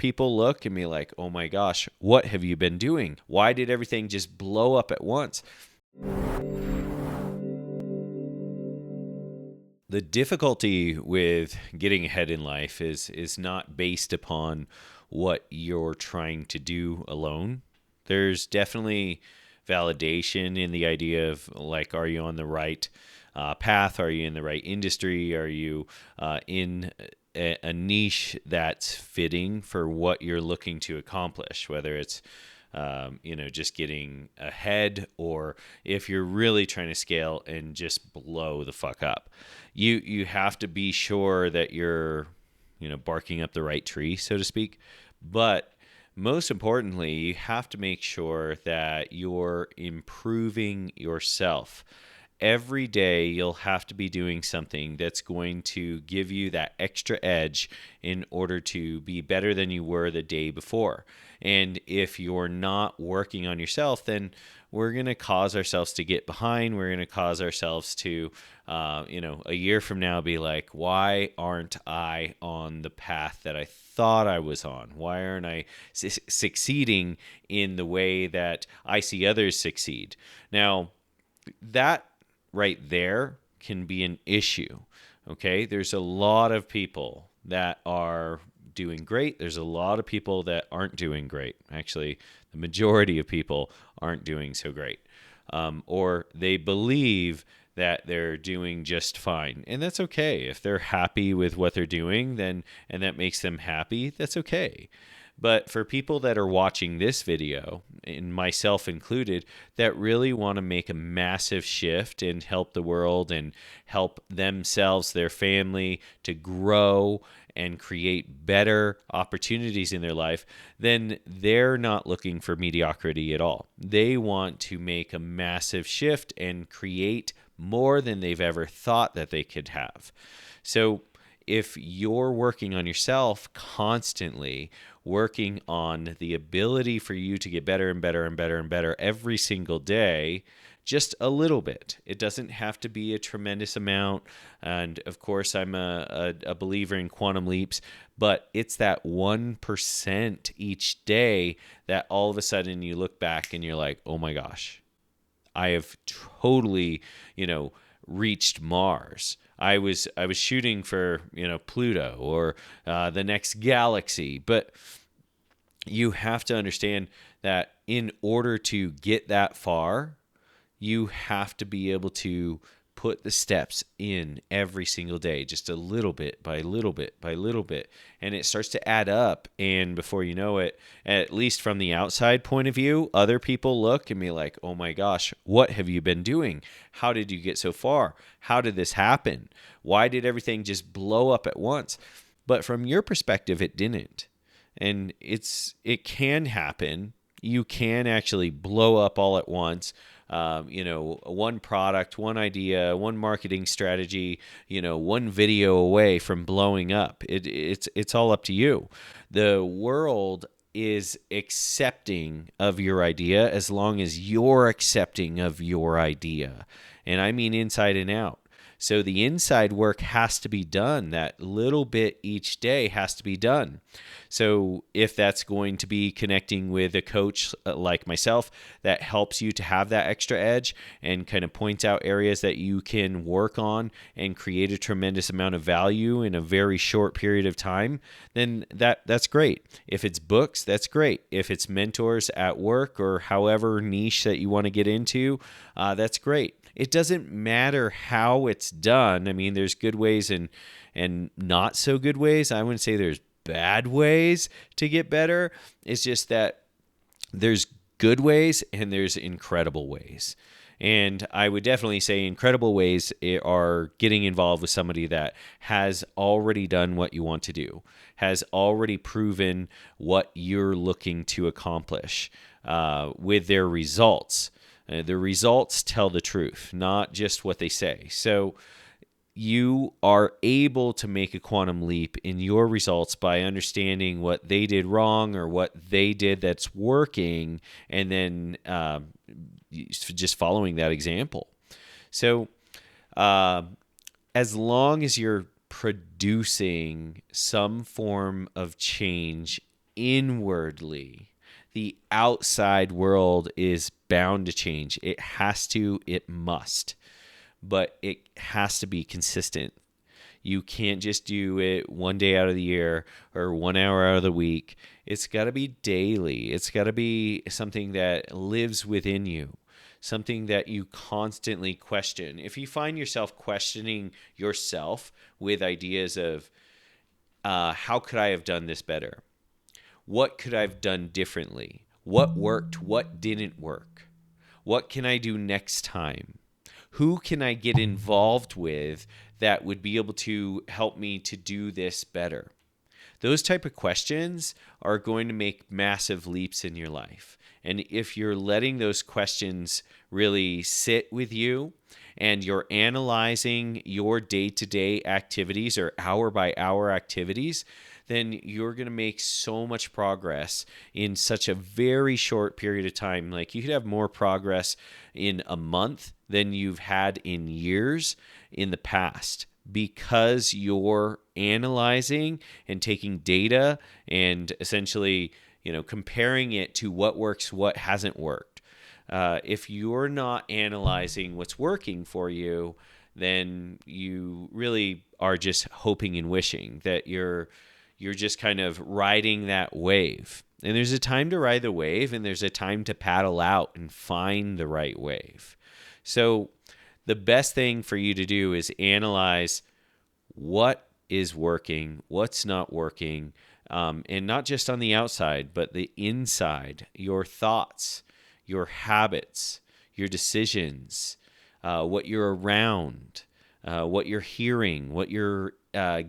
people look and be like, oh my gosh, what have you been doing? Why did everything just blow up at once? The difficulty with getting ahead in life is not based upon what you're trying to do alone. There's definitely validation in the idea of, like, are you on the right path? Are you in the right industry? Are you in a niche that's fitting for what you're looking to accomplish, whether it's just getting ahead, or if you're really trying to scale and just blow the fuck up. You have to be sure that you're, barking up the right tree, so to speak. But most importantly, you have to make sure that you're improving yourself. Every day you'll have to be doing something that's going to give you that extra edge in order to be better than you were the day before. And if you're not working on yourself, then we're going to cause ourselves to get behind. We're going to cause ourselves to, a year from now be like, why aren't I on the path that I thought I was on? Why aren't I succeeding in the way that I see others succeed? Now, that right there can be an issue. Okay, there's a lot of people that are doing great. There's a lot of people that aren't doing great. Actually, the majority of people aren't doing so great, or they believe that they're doing just fine, and that's okay. If they're happy with what they're doing, then and that makes them happy, that's okay. But for people that are watching this video, and myself included, that really want to make a massive shift and help the world and help themselves, their family to grow and create better opportunities in their life, then they're not looking for mediocrity at all. They want to make a massive shift and create more than they've ever thought that they could have. So if you're working on yourself constantly, working on the ability for you to get better and better and better and better every single day, just a little bit. It doesn't have to be a tremendous amount. And of course, I'm a believer in quantum leaps, but it's that 1% each day that all of a sudden you look back and you're like, oh my gosh, I have totally, reached Mars. I was shooting for, Pluto or the next galaxy. But you have to understand that in order to get that far, you have to be able to put the steps in every single day, just a little bit by little bit by little bit. And it starts to add up. And before you know it, at least from the outside point of view, other people look and be like, oh my gosh, what have you been doing? How did you get so far? How did this happen? Why did everything just blow up at once? But from your perspective, it didn't. And it can happen. You can actually blow up all at once. One product, one idea, one marketing strategy, one video away from blowing up. It's all up to you. The world is accepting of your idea as long as you're accepting of your idea. And I mean inside and out. So the inside work has to be done. That little bit each day has to be done. So if that's going to be connecting with a coach like myself that helps you to have that extra edge and kind of points out areas that you can work on and create a tremendous amount of value in a very short period of time, then that's great. If it's books, that's great. If it's mentors at work or however niche that you want to get into, that's great. It doesn't matter how it's done. I mean, there's good ways and not so good ways. I wouldn't say there's bad ways to get better. It's just that there's good ways and there's incredible ways. And I would definitely say incredible ways are getting involved with somebody that has already done what you want to do, has already proven what you're looking to accomplish with their results. The results tell the truth, not just what they say. So you are able to make a quantum leap in your results by understanding what they did wrong or what they did that's working, and then just following that example. So as long as you're producing some form of change inwardly, the outside world is bound to change. It has to, it must, but it has to be consistent. You can't just do it one day out of the year or 1 hour out of the week. It's got to be daily. It's got to be something that lives within you, something that you constantly question. If you find yourself questioning yourself with ideas of, how could I have done this better? What could I have done differently? What worked? What didn't work? What can I do next time? Who can I get involved with that would be able to help me to do this better? Those type of questions are going to make massive leaps in your life. And if you're letting those questions really sit with you and you're analyzing your day-to-day activities or hour-by-hour activities, then you're going to make so much progress in such a very short period of time. Like, you could have more progress in a month than you've had in years in the past, because you're analyzing and taking data and essentially, comparing it to what works, what hasn't worked. If you're not analyzing what's working for you, then you really are just hoping and wishing that you're just kind of riding that wave. And there's a time to ride the wave, and there's a time to paddle out and find the right wave. So the best thing for you to do is analyze what is working, what's not working, and not just on the outside, but the inside, your thoughts, your habits, your decisions, what you're around, what you're hearing, what you're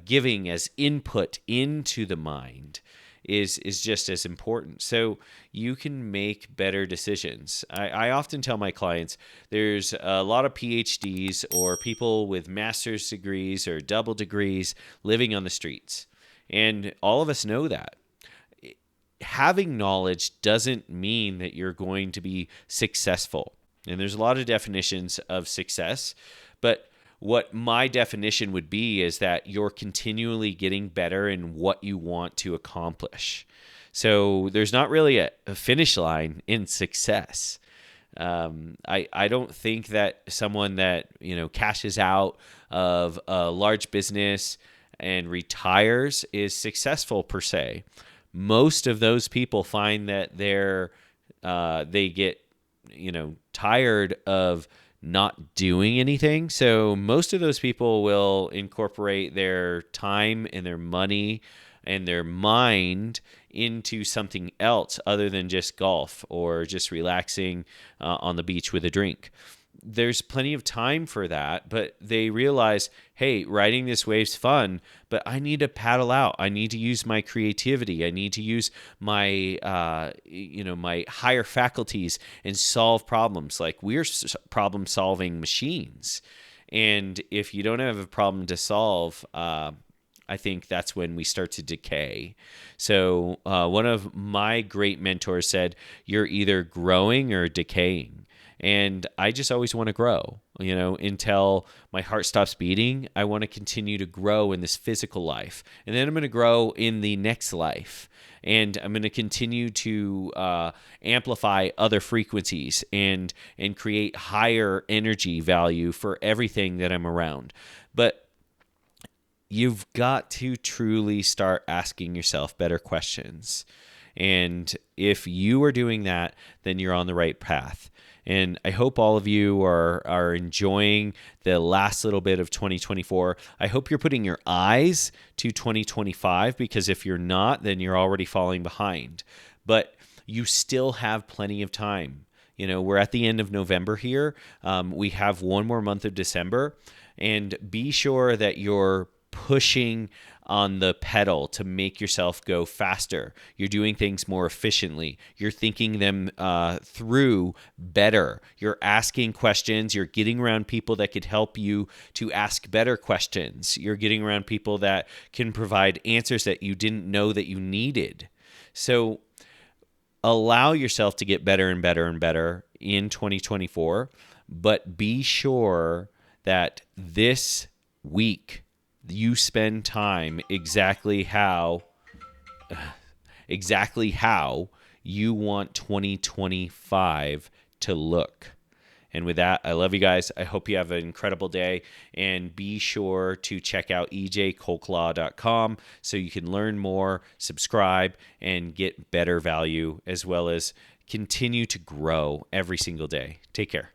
giving as input into the mind is just as important. So you can make better decisions. I often tell my clients there's a lot of PhDs or people with master's degrees or double degrees living on the streets. And all of us know that. Having knowledge doesn't mean that you're going to be successful. And there's a lot of definitions of success, but what my definition would be is that you're continually getting better in what you want to accomplish. So there's not really a finish line in success. I don't think that someone that cashes out of a large business and retires is successful per se. Most of those people find that they get tired of not doing anything. So most of those people will incorporate their time and their money and their mind into something else other than just golf or just relaxing on the beach with a drink. There's plenty of time for that, but they realize, hey, riding this wave's fun, but I need to paddle out. I need to use my creativity. I need to use my, my higher faculties and solve problems. Like, we're problem-solving machines. And if you don't have a problem to solve, I think that's when we start to decay. So one of my great mentors said, you're either growing or decaying. And I just always want to grow, until my heart stops beating. I want to continue to grow in this physical life. And then I'm going to grow in the next life. And I'm going to continue to amplify other frequencies and create higher energy value for everything that I'm around. But you've got to truly start asking yourself better questions. And if you are doing that, then you're on the right path. And I hope all of you are enjoying the last little bit of 2024. I hope you're putting your eyes to 2025, because if you're not, then you're already falling behind. But you still have plenty of time. We're at the end of November here. We have one more month of December. And be sure that you're pushing on the pedal to make yourself go faster. You're doing things more efficiently. You're thinking them through better. You're asking questions. You're getting around people that could help you to ask better questions. You're getting around people that can provide answers that you didn't know that you needed. So allow yourself to get better and better and better in 2024, but be sure that this week you spend time exactly how exactly how you want 2025 to look. And with that, I love you guys. I hope you have an incredible day. And be sure to check out ejcolclough.com so you can learn more, subscribe, and get better value, as well as continue to grow every single day. Take care.